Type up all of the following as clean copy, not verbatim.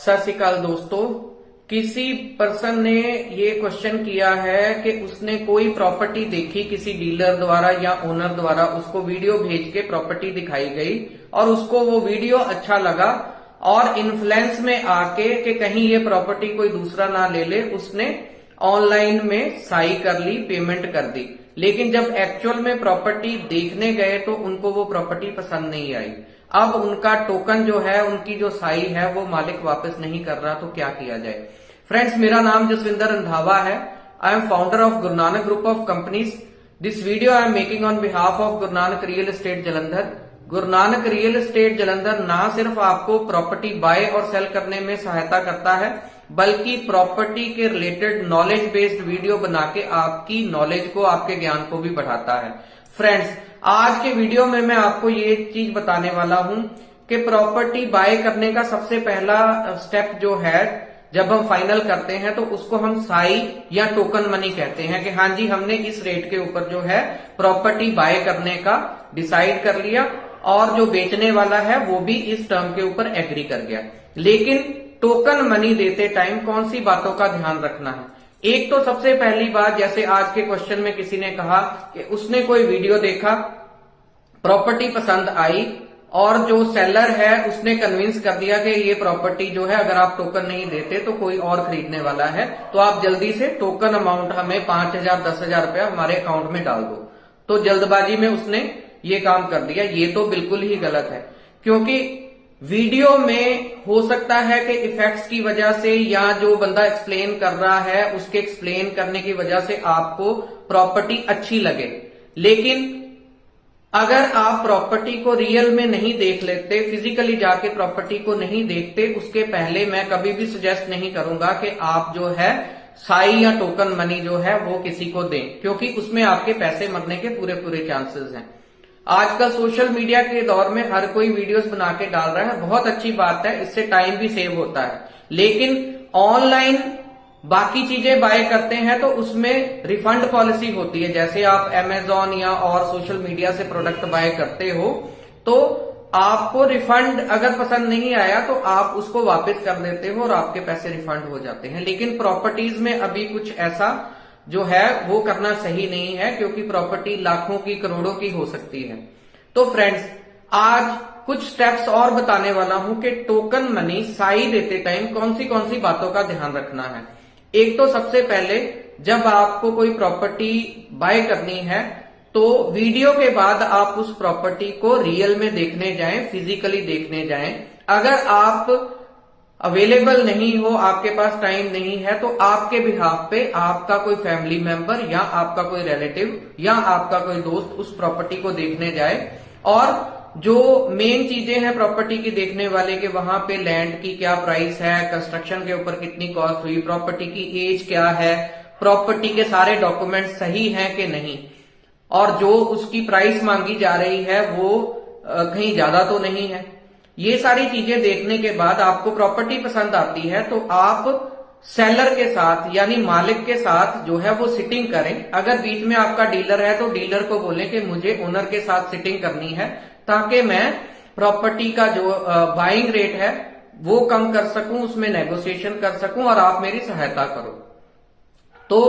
सत श्री अकाल दोस्तों। किसी पर्सन ने ये क्वेश्चन किया है कि उसने कोई प्रॉपर्टी देखी किसी डीलर द्वारा या ओनर द्वारा, उसको वीडियो भेज के प्रॉपर्टी दिखाई गई और उसको वो वीडियो अच्छा लगा और इन्फ्लुएंस में आके कि कहीं ये प्रॉपर्टी कोई दूसरा ना ले ले, उसने ऑनलाइन में साई कर ली, पेमेंट कर दी। लेकिन जब एक्चुअल में प्रॉपर्टी देखने गए तो उनको वो प्रॉपर्टी पसंद नहीं आई। अब उनका टोकन जो है, उनकी जो साई है, वो मालिक वापस नहीं कर रहा, तो क्या किया जाए। फ्रेंड्स, मेरा नाम जसविंदर रंधावा है। I am founder of Guru Nanak group of companies. This video I am making on behalf of Guru Nanak real estate Jalandhar. Guru Nanak real estate Jalandhar ना सिर्फ आपको प्रॉपर्टी बाय और सेल करने में सहायता करता है, बल्कि प्रॉपर्टी के रिलेटेड नॉलेज बेस्ड वीडियो बना के आपकी नॉलेज को, आपके ज्ञान को भी बढ़ाता है। फ्रेंड्स, आज के वीडियो में मैं आपको ये चीज बताने वाला हूं कि प्रॉपर्टी बाय करने का सबसे पहला स्टेप जो है, जब हम फाइनल करते हैं तो उसको हम साई या टोकन मनी कहते हैं कि हाँ जी, हमने इस रेट के ऊपर जो है प्रॉपर्टी बाय करने का डिसाइड कर लिया और जो बेचने वाला है वो भी इस टर्म के ऊपर एग्री कर गया। लेकिन टोकन मनी देते टाइम कौन सी बातों का ध्यान रखना है। एक तो सबसे पहली बात, जैसे आज के क्वेश्चन में किसी ने कहा कि उसने कोई वीडियो देखा, प्रॉपर्टी पसंद आई और जो सेलर है उसने कन्विंस कर दिया कि ये प्रॉपर्टी जो है अगर आप टोकन नहीं देते तो कोई और खरीदने वाला है, तो आप जल्दी से टोकन अमाउंट हमें 5,000 10,000 रुपया हमारे अकाउंट में डाल दो। तो जल्दबाजी में उसने ये काम कर दिया। ये तो बिल्कुल ही गलत है, क्योंकि वीडियो में हो सकता है कि इफेक्ट्स की वजह से या जो बंदा एक्सप्लेन कर रहा है उसके एक्सप्लेन करने की वजह से आपको प्रॉपर्टी अच्छी लगे। लेकिन अगर आप प्रॉपर्टी को रियल में नहीं देख लेते, फिजिकली जाके प्रॉपर्टी को नहीं देखते, उसके पहले मैं कभी भी सजेस्ट नहीं करूंगा कि आप जो है साई या टोकन मनी जो है वो किसी को दें, क्योंकि उसमें आपके पैसे मरने के पूरे पूरे चांसेस हैं। आजकल सोशल मीडिया के दौर में हर कोई वीडियोस बना के डाल रहा है, बहुत अच्छी बात है, इससे टाइम भी सेव होता है। लेकिन ऑनलाइन बाकी चीजें बाय करते हैं तो उसमें रिफंड पॉलिसी होती है। जैसे आप अमेजॉन या और सोशल मीडिया से प्रोडक्ट बाय करते हो तो आपको रिफंड अगर पसंद नहीं आया तो आप उसको वापस कर देते हो और आपके पैसे रिफंड हो जाते हैं। लेकिन प्रॉपर्टीज में अभी कुछ ऐसा जो है वो करना सही नहीं है, क्योंकि प्रॉपर्टी लाखों की, करोड़ों की हो सकती है। तो फ्रेंड्स, आज कुछ स्टेप्स और बताने वाला हूं कि टोकन मनी साई देते टाइम कौन सी बातों का ध्यान रखना है। एक तो सबसे पहले, जब आपको कोई प्रॉपर्टी बाय करनी है तो वीडियो के बाद आप उस प्रॉपर्टी को रियल में देखने जाएं, फिजिकली देखने जाएं। अगर आप अवेलेबल नहीं हो, आपके पास टाइम नहीं है, तो आपके बिहाफ पे आपका कोई फैमिली मेंबर या आपका कोई रिलेटिव या आपका कोई दोस्त उस प्रॉपर्टी को देखने जाए और जो मेन चीजें हैं प्रॉपर्टी की देखने वाले के, वहां पे लैंड की क्या प्राइस है, कंस्ट्रक्शन के ऊपर कितनी कॉस्ट हुई, प्रॉपर्टी की एज क्या है, प्रॉपर्टी के सारे डॉक्यूमेंट सही हैं कि नहीं, और जो उसकी प्राइस मांगी जा रही है वो कहीं ज्यादा तो नहीं है। ये सारी चीजें देखने के बाद आपको प्रॉपर्टी पसंद आती है तो आप सेलर के साथ यानी मालिक के साथ जो है वो सिटिंग करें। अगर बीच में आपका डीलर है तो डीलर को बोलें कि मुझे ओनर के साथ सिटिंग करनी है ताकि मैं प्रॉपर्टी का जो बाइंग रेट है वो कम कर सकूं, उसमें नेगोशिएशन कर सकूं और आप मेरी सहायता करो। तो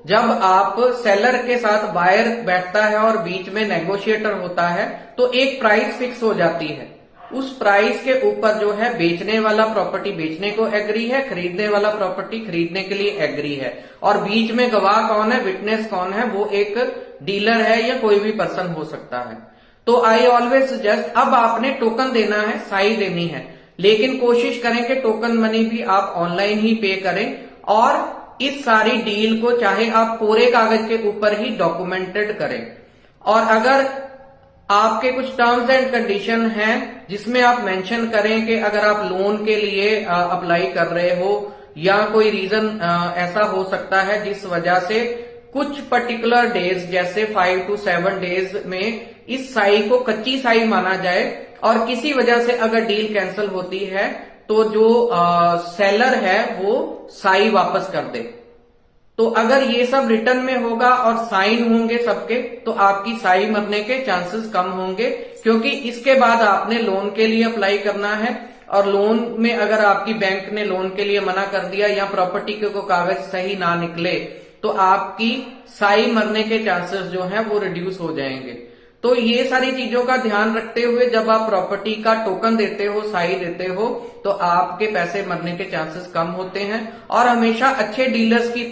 जब आप सेलर के साथ बायर बैठता है और बीच में नेगोशिएटर होता है तो एक प्राइस फिक्स हो जाती है। उस प्राइस के ऊपर जो है बेचने वाला प्रॉपर्टी बेचने को एग्री है, खरीदने वाला प्रॉपर्टी खरीदने के लिए एग्री है, और बीच में गवाह कौन है, विटनेस कौन है, वो एक डीलर है या कोई भी पर्सन हो सकता है। तो आई ऑलवेज सजेस्ट, अब आपने टोकन देना है, साई देनी है, लेकिन कोशिश करें कि टोकन मनी भी आप ऑनलाइन ही पे करें और इस सारी डील को चाहे आप कोरे कागज के ऊपर ही डॉक्यूमेंटेड करें। और अगर आपके कुछ टर्म्स एंड कंडीशन हैं जिसमें आप मेंशन करें कि अगर आप लोन के लिए अप्लाई कर रहे हो या कोई रीजन ऐसा हो सकता है जिस वजह से कुछ पर्टिकुलर डेज जैसे 5 to 7 डेज में इस साई को कच्ची साई माना जाए और किसी वजह से अगर डील कैंसिल होती है तो जो सेलर है वो साई वापस कर दे। तो अगर ये सब रिटर्न में होगा और साइन होंगे सबके, तो आपकी साई मरने के चांसेस कम होंगे, क्योंकि इसके बाद आपने लोन के लिए अप्लाई करना है और लोन में अगर आपकी बैंक ने लोन के लिए मना कर दिया या प्रॉपर्टी के को कागज सही ना निकले तो आपकी साई मरने के चांसेस जो है वो रिड्यूस हो जाएंगे। तो ये सारी चीजों का ध्यान रखते हुए जब आप प्रॉपर्टी का टोकन देते हो, साई देते हो, तो आपके पैसे मरने के चांसेस कम होते हैं। और हमेशा अच्छे डीलर्स की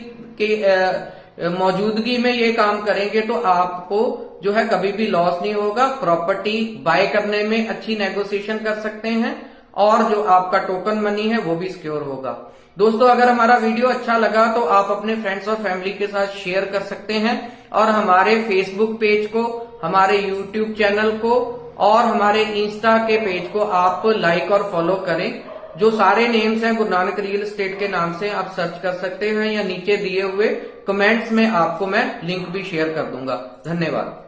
मौजूदगी में ये काम करेंगे तो आपको जो है कभी भी लॉस नहीं होगा। प्रॉपर्टी बाय करने में अच्छी नेगोशिएशन कर सकते हैं और जो आपका टोकन मनी है वो भी सिक्योर होगा। दोस्तों, अगर हमारा वीडियो अच्छा लगा तो आप अपने फ्रेंड्स और फैमिली के साथ शेयर कर सकते हैं और हमारे फेसबुक पेज को, हमारे यूट्यूब चैनल को और हमारे इंस्टा के पेज को आप लाइक और फॉलो करें। जो सारे नेम्स हैं गुरु नानक रियल एस्टेट के नाम से आप सर्च कर सकते हैं या नीचे दिए हुए कमेंट्स में आपको मैं लिंक भी शेयर कर दूंगा। धन्यवाद।